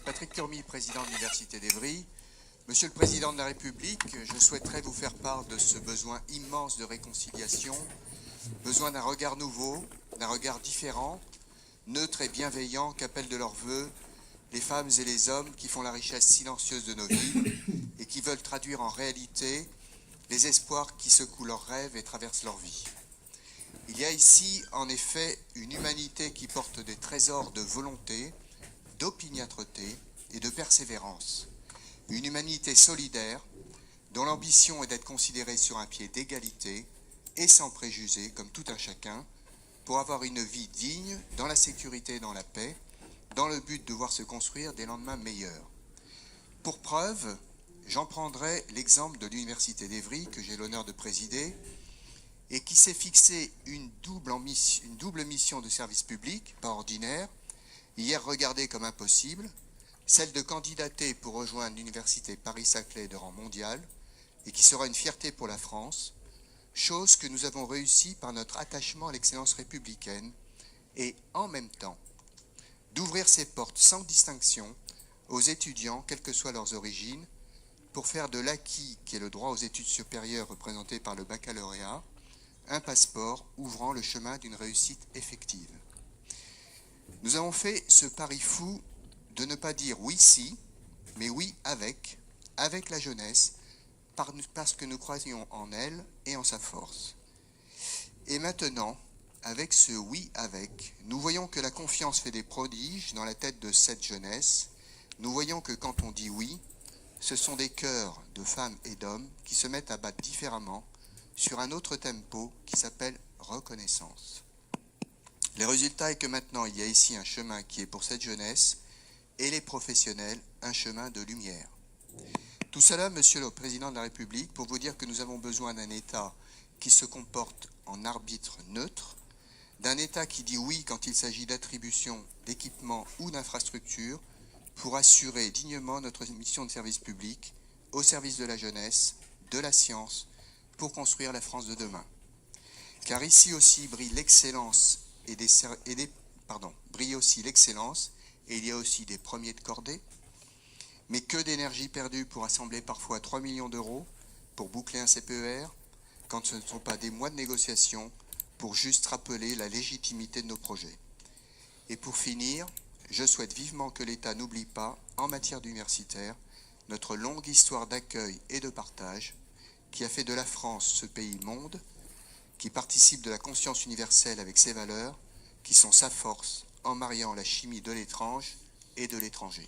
Patrick Turmy, président de l'Université d'Evry. Monsieur le Président de la République, je souhaiterais vous faire part de ce besoin immense de réconciliation, besoin d'un regard nouveau, d'un regard différent, neutre et bienveillant qu'appellent de leurs vœux les femmes et les hommes qui font la richesse silencieuse de nos vies et qui veulent traduire en réalité les espoirs qui secouent leurs rêves et traversent leur vie. Il y a ici, en effet, une humanité qui porte des trésors de volonté, d'opiniâtreté et de persévérance. Une humanité solidaire, dont l'ambition est d'être considérée sur un pied d'égalité et sans préjugés, comme tout un chacun, pour avoir une vie digne, dans la sécurité et dans la paix, dans le but de voir se construire des lendemains meilleurs. Pour preuve, j'en prendrai l'exemple de l'Université d'Evry, que j'ai l'honneur de présider, et qui s'est fixé une double mission de service public, pas ordinaire, hier regardée comme impossible, celle de candidater pour rejoindre l'Université Paris-Saclay de rang mondial, et qui sera une fierté pour la France, chose que nous avons réussi par notre attachement à l'excellence républicaine, et en même temps, d'ouvrir ses portes sans distinction aux étudiants, quelles que soient leurs origines, pour faire de l'acquis, qui est le droit aux études supérieures représenté par le baccalauréat, un passeport ouvrant le chemin d'une réussite effective. Nous avons fait ce pari fou de ne pas dire oui si, mais oui avec la jeunesse, parce que nous croyons en elle et en sa force. Et maintenant, avec ce oui avec, nous voyons que la confiance fait des prodiges dans la tête de cette jeunesse. Nous voyons que quand on dit oui, ce sont des cœurs de femmes et d'hommes qui se mettent à battre différemment sur un autre tempo qui s'appelle reconnaissance. Le résultat est que maintenant il y a ici un chemin qui est pour cette jeunesse et les professionnels un chemin de lumière. Tout cela, Monsieur le Président de la République, pour vous dire que nous avons besoin d'un État qui se comporte en arbitre neutre, d'un État qui dit oui quand il s'agit d'attribution, d'équipement ou d'infrastructure pour assurer dignement notre mission de service public au service de la jeunesse, de la science, pour construire la France de demain. Car ici aussi brille l'excellence brille aussi l'excellence, et il y a aussi des premiers de cordée, mais que d'énergie perdue pour assembler parfois 3 millions d'euros pour boucler un CPER, quand ce ne sont pas des mois de négociation pour juste rappeler la légitimité de nos projets. Et pour finir, je souhaite vivement que l'État n'oublie pas, en matière d'universitaire, notre longue histoire d'accueil et de partage, qui a fait de la France ce pays monde, qui participe de la conscience universelle avec ses valeurs, qui sont sa force, en mariant la chimie de l'étrange et de l'étranger.